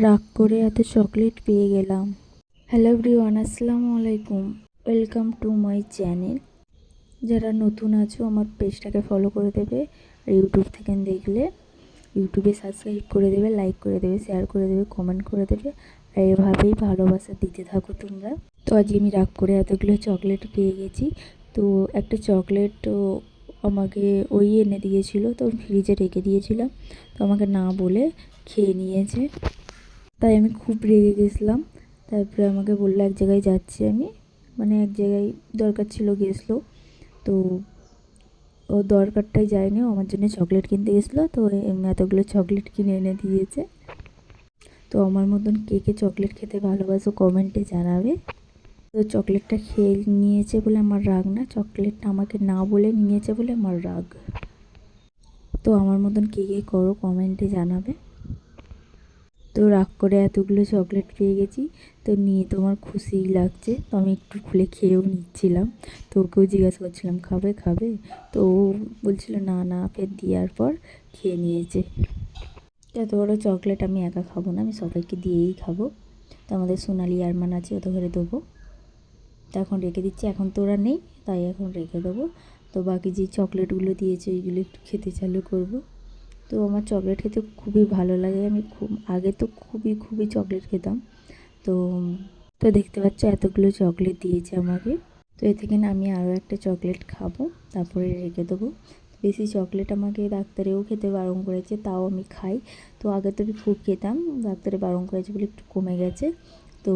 রাগ করে এত চকলেট পেয়ে গেলাম। হ্যালো এভরিওয়ান, আসসালামু আলাইকুম। Welcome to my channel. যারা নতুন আছো আমার পেজটাকে ফলো করে দেবে, আর ইউটিউব থেকে দেখলে ইউটিউবে সাবস্ক্রাইব করে দেবে, লাইক করে দেবে, শেয়ার করে দেবে, কমেন্ট করে দেবে। আর এভাবেই ভালোবাসা দিতে থাকো তোমরা। তো আজ আমি রাগ করে এতগুলো চকলেট পেয়ে গেছি। তো একটা চকলেট আমাকে ওই এনে দিয়েছিল, তো ফ্রিজে রেখে দিয়েছিলাম, তো আমাকে না বলে খেয়ে নিয়েছে। তাই আমি খুব রেগে গেছিলাম। তারপরে আমাকে বললো এক জায়গায় যাচ্ছি আমি, মানে এক জায়গায় দরকার ছিল, গেছিলো। তো ও দরকারটাই যায়নি, ও আমার জন্য চকলেট কিনতে গেছিলো। তো এতগুলো চকলেট কিনে এনে দিয়েছে। তো আমার মতন কে কে চকলেট খেতে ভালোবাসো কমেন্টে জানাবে। তো চকলেটটা খেয়ে নিয়েছে বলে আমার রাগ না, চকলেটটা আমাকে না বলে নিয়েছে বলে আমার রাগ। তো আমার মতন কে কে করো কমেন্টে জানাবে। তো রাগ করে এতগুলো চকলেট পেয়ে গেছি, তো নিয়ে তো আমার খুশিই লাগছে। তো আমি একটু খুলে খেয়েও নিচ্ছিলাম। তো ওকেও জিজ্ঞাসা করছিলাম খাবে খাবে, তো ও বলছিল না না, ফের দেওয়ার পর খেয়ে নিয়েছে। এত বড় চকলেট আমি একা খাবো না, আমি সবাইকে দিয়েই খাবো। তো আমাদের সোনালি আরমান আছে, ওদের ঘরে দেবো। তো এখন রেখে দিচ্ছি, এখন তো ওরা নেই, তাই এখন রেখে দেবো। তো বাকি যে চকলেটগুলো দিয়েছে ওইগুলো একটু খেতে চালু করব। তো আমার চকলেট খেতে খুবই ভালো লাগে, আমি খুব আগে তো খুবই চকলেট খেতাম। তো তো দেখতে পাচ্ছ এতগুলো চকলেট দিয়েছে আমাকে। তো এ থেকে না আমি আরও একটা চকলেট খাবো, তারপরে রেখে দেবো। বেশি চকলেট আমাকে ডাক্তারেও খেতে বারণ করেছে, তাও আমি খাই। তো আগে তো আমি খুব খেতাম, ডাক্তারে বারণ করেছে বলে একটু কমে গেছে। তো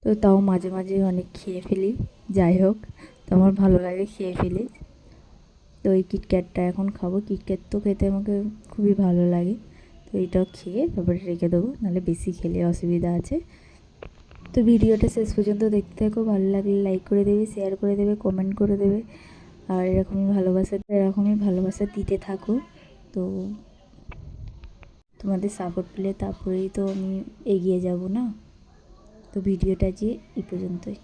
তো তাও মাঝে মাঝে অনেক খেয়ে ফেলি। যাই হোক, তো আমার ভালো লাগে, খেয়ে ফেলি। তো এই কিটক্যাটটা এখন খাবো, কিটক্যাট তো খেতে আমাকে খুবই ভালো লাগে। তো এটাও খেয়ে তারপরে রেখে দেবো, নাহলে বেশি খেলে অসুবিধা আছে। তো ভিডিওটা শেষ পর্যন্ত দেখতে থাকো, ভালো লাগলে লাইক করে দেবে, শেয়ার করে দেবে, কমেন্ট করে দেবে। আর এরকমই ভালোবাসা দিতে থাকো। তো তোমাদের সাপোর্ট পেলে তারপরেই তো আমি এগিয়ে যাব না। তো ভিডিওটা যে এই পর্যন্তই।